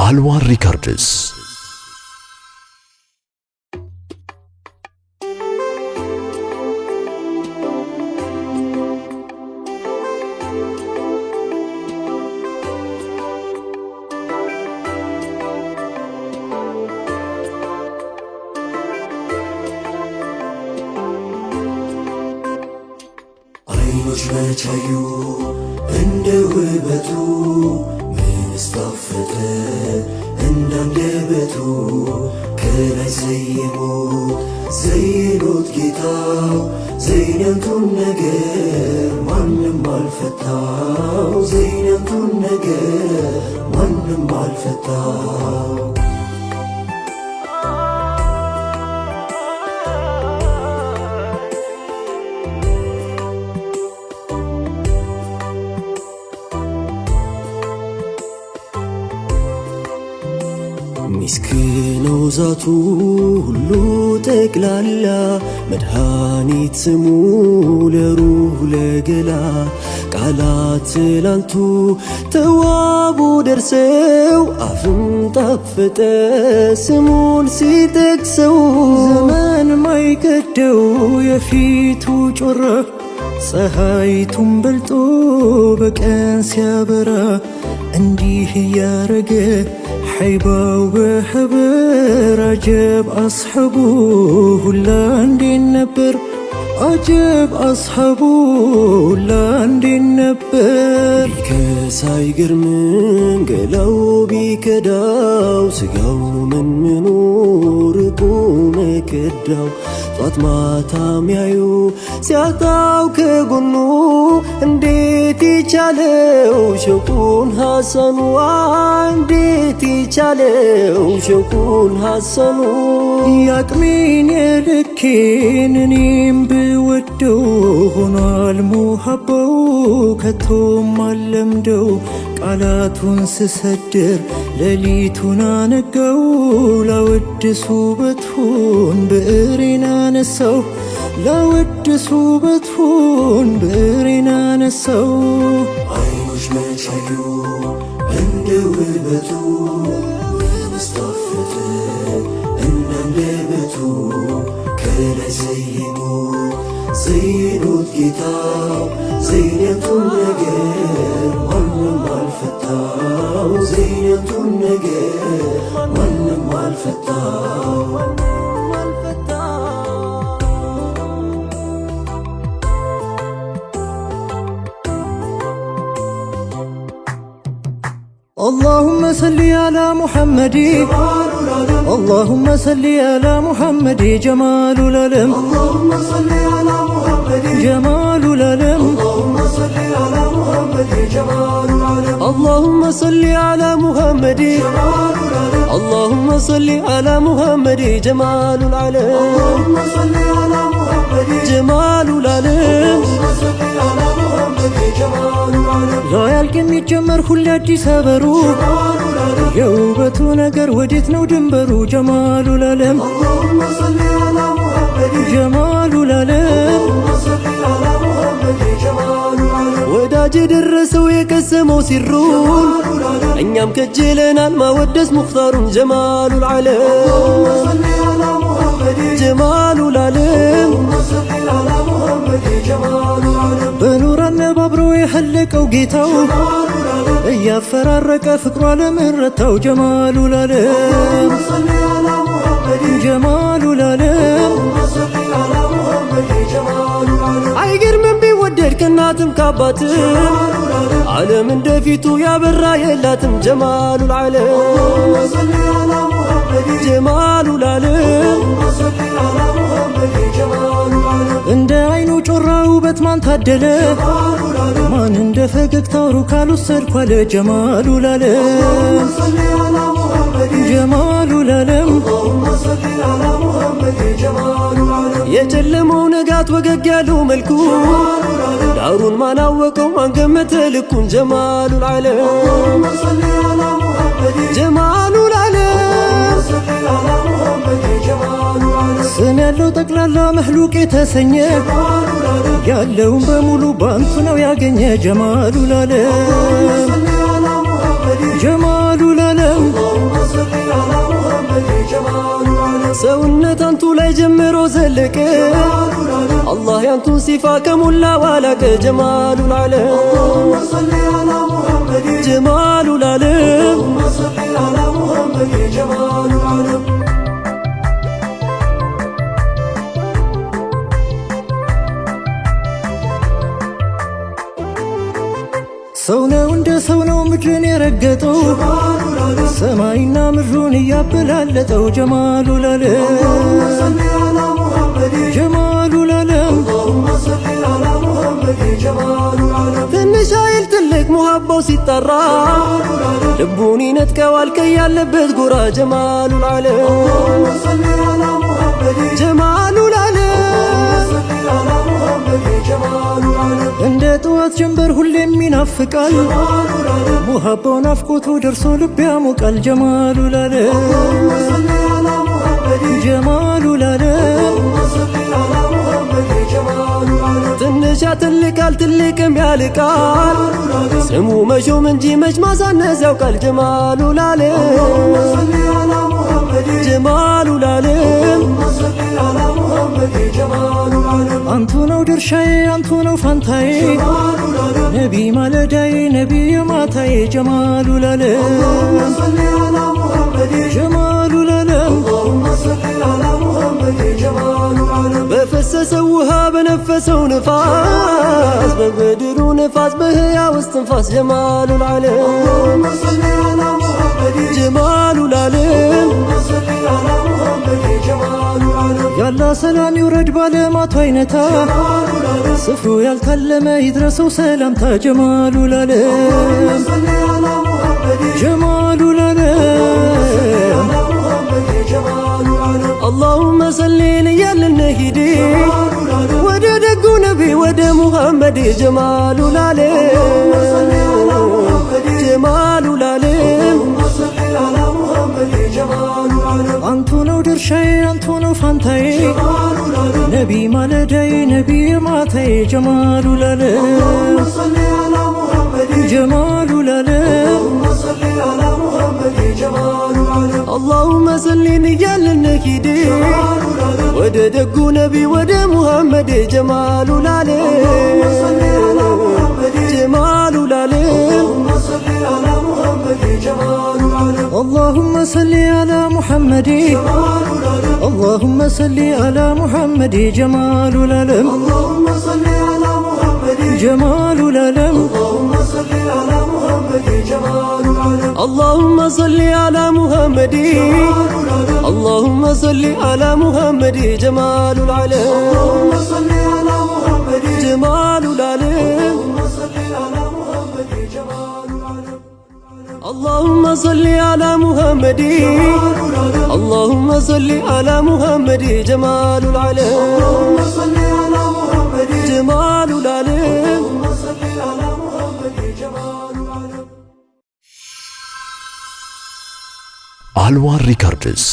አልዋር ሪከርድስ አይኖች መቻዩ እንደ ውበቱ ምንስታፈተ እንዳንደበቱ ከላይ ዘይኖት ጌታው ዘይነቱን ነገር ማንም አልፈታው ዘይነቱን ነገር ማንም አልፈታው ምስኪነው ዛቱ ሁሉ ጠቅላላ መድኃኒት ስሙ ለሩህ ለገላ ቃላት ላንቱ ተዋቡ ደርሰው አፍም ጣፈጠ ስሙን ሲጠቅሰው ዘመን ማይቀደው የፊቱ ጮራ ፀሐይቱን በልጦ በቀን ሲያበራ እንዲህ እያረገ حيبة وحبر عجب أصحابه لاندي النبر عجب أصحابه لاندي النبر كساي قرمن قلو بيكداو سقاو من منور قومك الداو طات ما تاميايو سيعطاو كقنو انديتي چالو شكون حسنو انديتي چالو شكون حسنو ياكمين يلكين نيم بودو هنا المحبو كتوم اللمدو قالاتون سسدر لليتونا نقو لود صوبتون بقرنا نسو لود صوبتون بقرنا نسو عينوش ما تشايو عند وبتو مستفته عند لبتو كلا زينوت كتاب زينة النجار ونم الفتاو زينة النجار ونم الفتاو اللهم صل على محمد اللهم صل على محمد جمال العلم اللهم صل على محمد جمال العلم اللهم صل على محمد جمال العلم اللهم صل على محمد جمال العلم اللهم صل على محمد جمال العلم اللهم صل على محمد جمال العلم اللهم صل على محمد جمال العلم لا يلقم يجمر كل أدي سبرو የውበቱ ነገር ወዴት ነው ድንበሩ ጀማሉ ለለም اللهم صل على محمد ጀማሉ ለለም اللهم صل على محمد ጀማሉ ለለም ወዳጅ ደረሰው የቀሰመው ሲሩን እኛም ከጀለናል ማወደስ ሙኽታሩን ጀማሉ ለለም اللهم صل على محمد ጀማሉ ለለም اللهم صل على محمد ጀማሉ ለለም በኑር አነባብሮ የሐለቀው ጌታው እያፈራረቀ ፍቅሯ ለምረታው ጀማሉ ለለም ጀማሉ ለለም አይገርምም ቢወደድ ከናትም ካባትም ዓለም እንደፊቱ ያበራ የላትም ጀማሉ ለለም ጀማሉ ለለም እንደ አይኑ ጮራ ውበት ማን ታደለ ማን እንደ ፈገግታው ሩካሉ ሰድኳለ ጀማሉ ለለም ጀማሉ ለለም የጨለመው ነጋት ወገግ ያለው መልኩ ዳሩን ማን አወቀው ማን ገመተ ልኩን ጀማሉ ለለም ጀማሉ ለለም ስም ያለው ጠቅላላ መህሉቅ የተሰኘ ያለውን በሙሉ ባንቱ ነው ያገኘ ጀማሉ ለለም ጀማሉ ለለም العالم اللهم صل على محمد جمال العالم سونت أنتو لا جمرو زلك الله ينتو صفا كملا ولك جمال العالم اللهم صل على محمد جمال العالم اللهم صل على محمد جمال العالم ሰውነው እንደ ሰውነው ምድርን የረገጠው ሰማይና ምድሩን እያበላለጠው ጀማሉ ለዓለም ጀማሉ ለዓለም ትንሽ ኃይል ትልቅ ሙሀባው ሲጠራ ልቡን ይነጥቀዋል ከያለበት ጎራ ጀማሉ ለዓለም ጀማሉ ለዓለም እንደ ጠዋት ጀንበር ሁሌም ይናፍቃል ሙሀባው ናፍቆቱ ደርሶ ልብ ያሞቃል ጀማሉ ለዓለም ጀማሉ ለዓለም ትንሽ ያትልቃል ትልቅም ያልቃል ስሙ መሾም እንጂ መች ማሳነስ ያውቃል ጀማሉ ለዓለም ጀማሉ ለዓለም አንቱ ነው ድርሻዬ አንቱ ነው ፋንታዬ ነቢ ማለዳዬ ነቢ የማታዬ ጀማሉ ለዓለም ጀማሉ ለዓለም በፈሰሰው ውሃ በነፈሰው ንፋስ በምድሩ ንፋስ በህያው እስትንፋስ ጀማሉ ለዓለም ጀማሉ ለዓለም ያላ ሰላም ይውረድ ባለማቱ አይነታ ስፍሩ ያልታለመ ይድረሰው ሰላምታ ጀማሉ ለዓለም ጀማሉ ለዓለም اللهم صل እያልን ሂድ ወደ ደጉ ነቢ ወደ ሙሐመድ ጀማሉ ለዓለም ጀማሉ ለዓለም አንቱ ነው ድርሻዬ አንቱ ነው ፋንታዬ ነቢ ማለዳዬ ነቢ የማታዬ ጀማሉ ለዓለም ጀማሉ ለዓለም اللهم صل እያልን ሂድ ወደ ደጉ ነቢ ወደ ሙሐመድ ጀማሉ ለዓለም ጀማሉ ለዓለም اللهم صل على محمد اللهم صل على محمد جمال العالم اللهم صل على محمد جمال العالم اللهم صل على محمد جمال العالم اللهم صل على محمد اللهم صل على محمد جمال العالم اللهم صل على محمد جمال العالم اللهم صل على محمد اللهم صل على محمد جمال العالم اللهم صل على محمد جمال العالم አልዋር ሪከርድስ